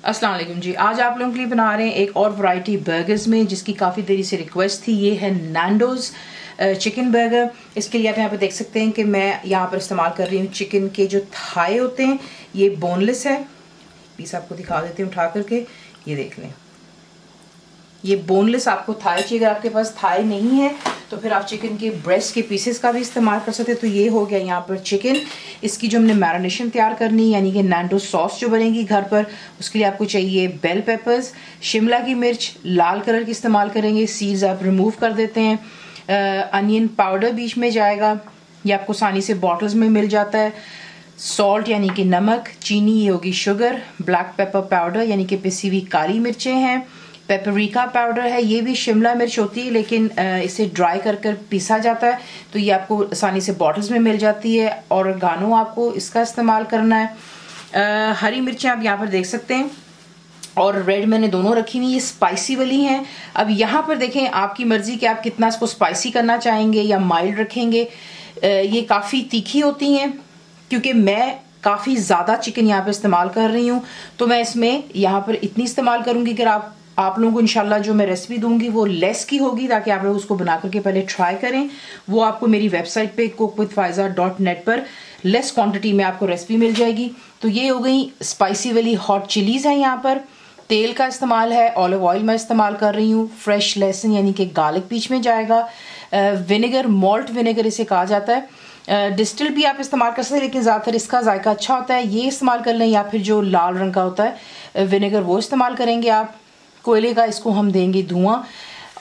अस्सलाम वालेकुम जी। आज आप लोगों के लिए बना रहे हैं एक और वैरायटी बर्गर्स में, जिसकी काफ़ी देरी से रिक्वेस्ट थी। ये है नैंडोज़ चिकन बर्गर। इसके लिए आप यहाँ पे देख सकते हैं कि मैं यहाँ पर इस्तेमाल कर रही हूँ चिकन के जो थाई होते हैं। ये बोनलेस है, पीस आपको दिखा देती हूँ उठा करके। ये देख लें, ये बोनलेस आपको थाई चाहिए। अगर आपके पास थाई नहीं है तो फिर आप चिकन के ब्रेस्ट के पीसेस का भी इस्तेमाल कर सकते हैं। तो ये हो गया यहाँ पर चिकन। इसकी जो हमने मैरिनेशन तैयार करनी है, यानी कि नैंडो सॉस जो बनेगी घर पर, उसके लिए आपको चाहिए बेल पेपर्स, शिमला की मिर्च लाल कलर की इस्तेमाल करेंगे, सीड्स आप रिमूव कर देते हैं। अनियन पाउडर बीच में जाएगा, ये आपको आसानी से बॉटल्स में मिल जाता है। सॉल्ट यानी कि नमक, चीनी ये होगी शुगर, ब्लैक पेपर पाउडर यानी कि पिसी हुई काली मिर्चें हैं, पेपरिका पाउडर है, ये भी शिमला मिर्च होती है लेकिन इसे ड्राई कर कर पीसा जाता है, तो ये आपको आसानी से बॉटल्स में मिल जाती है। और गानो आपको इसका इस्तेमाल करना है। हरी मिर्चें आप यहाँ पर देख सकते हैं, और रेड मैंने दोनों रखी हुई, ये स्पाइसी वाली हैं। अब यहाँ पर देखें, आपकी मर्जी कि आप कितना इसको स्पाइसी करना चाहेंगे या माइल्ड रखेंगे। ये काफ़ी तीखी होती हैं, क्योंकि मैं काफ़ी ज़्यादा चिकन यहाँ पर इस्तेमाल कर रही हूँ, तो मैं इसमें यहाँ पर इतनी इस्तेमाल करूँगी कि आप लोगों को इंशाल्लाह जो मैं रेसिपी दूंगी वो लेस की होगी, ताकि आप लोग उसको बना करके पहले ट्राई करें। वो आपको मेरी वेबसाइट पे cookwithfaiza.net पर लेस क्वांटिटी में आपको रेसिपी मिल जाएगी। तो ये हो गई स्पाइसी वाली हॉट चिलीज़ है। यहाँ पर तेल का इस्तेमाल है, ऑलिव ऑयल मैं इस्तेमाल कर रही हूँ। फ्रेश लहसुन यानी कि गार्लिक बीच में जाएगा। विनेगर, मॉल्ट विनेगर इसे कहा जाता है। डिस्टिल भी आप इस्तेमाल कर सकते हैं, लेकिन ज़्यादातर इसका जायका अच्छा होता है, ये इस्तेमाल कर लें। या फिर जो लाल रंग का होता है विनेगर, वो इस्तेमाल करेंगे आप। कोयले का इसको हम देंगे धुआं।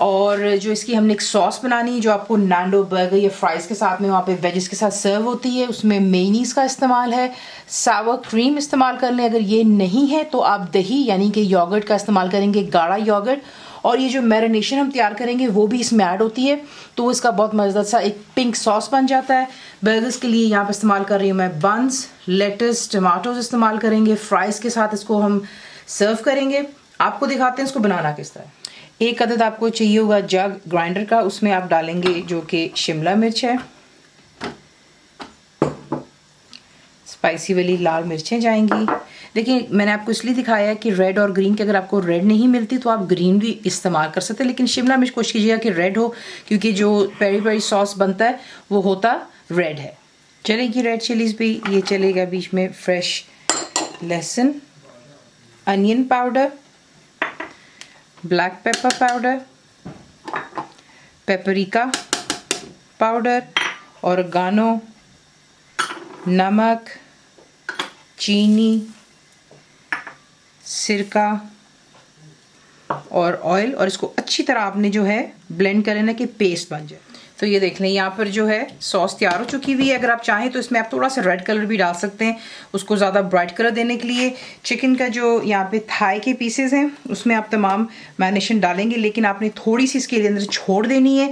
और जो इसकी हमने एक सॉस बनानी है, जो आपको नैंडो बर्गर या फ्राइज़ के साथ में वहाँ पे वेजेस के साथ सर्व होती है, उसमें मेयोनीज़ का इस्तेमाल है। सावर क्रीम इस्तेमाल कर लें। अगर ये नहीं है तो आप दही यानी कि योगर्ट का इस्तेमाल करेंगे, गाढ़ा योगर्ट। और ये जो मैरिनेशन हम तैयार करेंगे वो भी इसमें ऐड होती है, तो इसका बहुत मज़ेदार सा एक पिंक सॉस बन जाता है। बर्गर्स के लिए यहाँ पर इस्तेमाल कर रही हूँ मैं बंस, लेटस, टमाटोज इस्तेमाल करेंगे। फ्राइज़ के साथ इसको हम सर्व करेंगे। आपको दिखाते हैं इसको बनाना किस तरह। एक अदद आपको चाहिए होगा जग ग्राइंडर का, उसमें आप डालेंगे जो कि शिमला मिर्च है, स्पाइसी वाली लाल मिर्चें जाएंगी। देखिए, मैंने आपको इसलिए दिखाया है कि रेड और ग्रीन, कि अगर आपको रेड नहीं मिलती तो आप ग्रीन भी इस्तेमाल कर सकते हैं, लेकिन शिमला मिर्च कोशिश कीजिएगा कि रेड हो, क्योंकि जो पेरी पेरी सॉस बनता है वो होता रेड है। चलेगी रेड चिलीज़ भी, ये चलेगा बीच में फ्रेश लहसुन, onion powder, black pepper powder, paprika powder, oregano, नमक, चीनी, सिरका और ऑयल। और इसको अच्छी तरह आपने जो है ब्लेंड कर लेना कि पेस्ट बन जाए। तो ये देख लें, यहाँ पर जो है सॉस तैयार हो चुकी हुई है। अगर आप चाहें तो इसमें आप थोड़ा सा रेड कलर भी डाल सकते हैं, उसको ज़्यादा ब्राइट कलर देने के लिए। चिकन का जो यहाँ पे थाई के पीसेस हैं, उसमें आप तमाम मैरिनेशन डालेंगे, लेकिन आपने थोड़ी सी इसके अंदर छोड़ देनी है,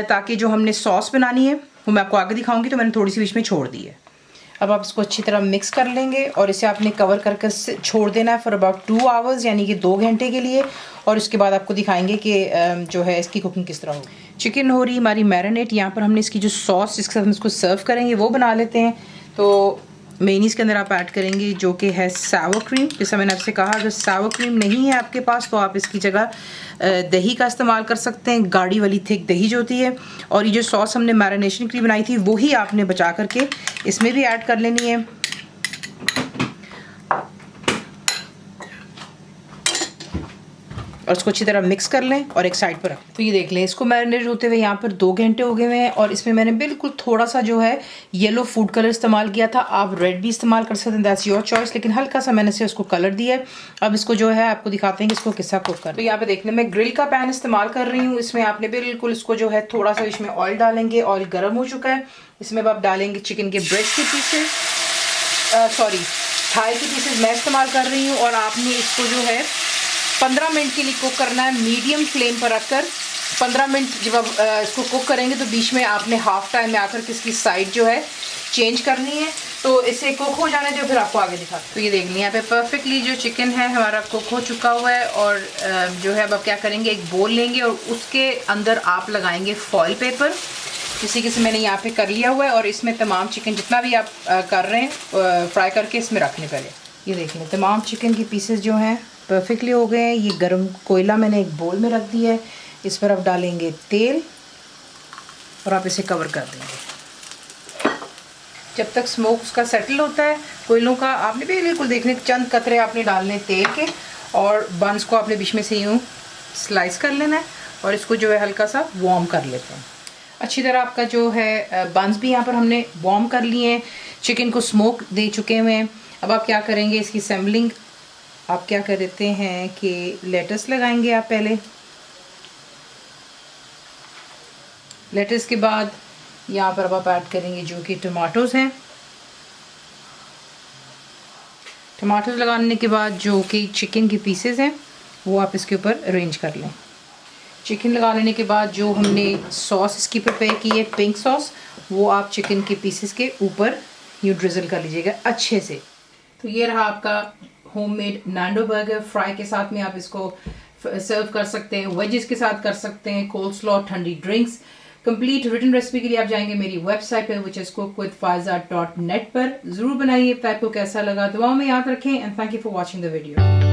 ताकि जो हमने सॉस बनानी है वो मैं आपको आगे दिखाऊँगी, तो मैंने थोड़ी सी बीच में छोड़ दी है। अब आप इसको अच्छी तरह मिक्स कर लेंगे और इसे आपने कवर करके छोड़ देना है फॉर अबाउट 2 आवर्स, यानी कि 2 घंटे के लिए। और उसके बाद आपको दिखाएंगे कि जो है इसकी कुकिंग किस तरह होगी। चिकन हो रही हमारी मैरिनेट। यहाँ पर हमने इसकी जो सॉस जिसके साथ हम इसको सर्व करेंगे वो बना लेते हैं। तो मेयोनीज़ के अंदर आप ऐड करेंगे जो कि है सावर क्रीम। जैसा मैंने आपसे कहा, अगर सावर क्रीम नहीं है आपके पास तो आप इसकी जगह दही का इस्तेमाल कर सकते हैं, गाढ़ी वाली थिक दही जो होती है। और ये जो सॉस हमने मैरिनेशन के लिए बनाई थी वही आपने बचा करके इसमें भी ऐड कर लेनी है। और इसको अच्छी तरह मिक्स कर लें और एक साइड पर रख। तो ये देख लें, इसको मैरिनेट होते हुए यहाँ पर 2 घंटे हो गए हुए हैं। और इसमें मैंने बिल्कुल थोड़ा सा जो है येलो फूड कलर इस्तेमाल किया था। आप रेड भी इस्तेमाल कर सकते हैं, दैट्स योर चॉइस, लेकिन हल्का सा मैंने से उसको कलर दिया है। अब इसको जो है आपको दिखाते हैं कि इसको किस तरह कुक करना है। तो यहाँ पे देखने मैं ग्रिल का पैन इस्तेमाल कर रही हूँ। इसमें आपने बिल्कुल इसको जो है थोड़ा सा इसमें ऑयल डालेंगे। ऑयल गर्म हो चुका है, इसमें आप डालेंगे चिकन के ब्रेस्ट के पीसेस, थाई के पीसेस मैं इस्तेमाल कर रही हूँ। और आपने इसको जो है 15 मिनट के लिए कुक करना है, मीडियम फ्लेम पर रखकर। 15 मिनट जब आप इसको कुक करेंगे तो बीच में आपने हाफ टाइम में आकर के इसकी साइड जो है चेंज करनी है। तो इसे कुक हो जाने दो, फिर आपको आगे दिखाते हैं। तो ये देख लें, यहाँ पे परफेक्टली जो चिकन है हमारा कुक हो चुका हुआ है। और जो है अब आप क्या करेंगे, एक बोल लेंगे और उसके अंदर आप लगाएंगे फॉइल पेपर। किसी किसी मैंने यहाँ पे कर लिया हुआ है। और इसमें तमाम चिकन जितना भी आप कर रहे हैं फ्राई करके इसमें रखने पहले। ये देख लें, तमाम चिकन की पीसेस जो हैं परफेक्टली हो गए हैं। ये गरम कोयला मैंने एक बोल में रख दिया है, इस पर आप डालेंगे तेल और आप इसे कवर कर देंगे। जब तक स्मोक उसका सेटल होता है कोयलों का, आपने बिल्कुल देखने चंद कतरे आपने डालने तेल के, और बंस को आपने बीच में से यूँ स्लाइस कर लेना है और इसको जो है हल्का सा वार्म कर लेते हैं। अच्छी तरह आपका जो है बंस भी यहाँ पर हमने वार्म कर लिए हैं, चिकन को स्मोक दे चुके हुए हैं। अब आप क्या करेंगे, इसकी असेंबलिंग आप क्या कर देते हैं कि लेटस लगाएंगे आप पहले। लेटस के बाद यहाँ पर अब आप ऐड करेंगे जो कि टमाटोज़ हैं। टमाटोज़ लगाने के बाद जो कि चिकन के पीसेस हैं वो आप इसके ऊपर अरेंज कर लें। चिकन लगा लेने के बाद जो हमने सॉस इसकी प्रिपेयर की है, पिंक सॉस, वो आप चिकन के पीसेस के ऊपर यूँ ड्रिजल कर लीजिएगा अच्छे से। तो ये रहा आपका होममेड नांडो बर्गर। फ्राई के साथ में आप इसको सर्व कर सकते हैं, वेजेस के साथ कर सकते हैं, कोल्स्लॉ, ठंडी ड्रिंक्स। कंप्लीट रिटन रेसिपी के लिए आप जाएंगे मेरी वेबसाइट पर विच इज cookWithFaiza.net पर। जरूर बनाइए, आपको कैसा लगा दुआ में याद रखें, and thank you for watching the video.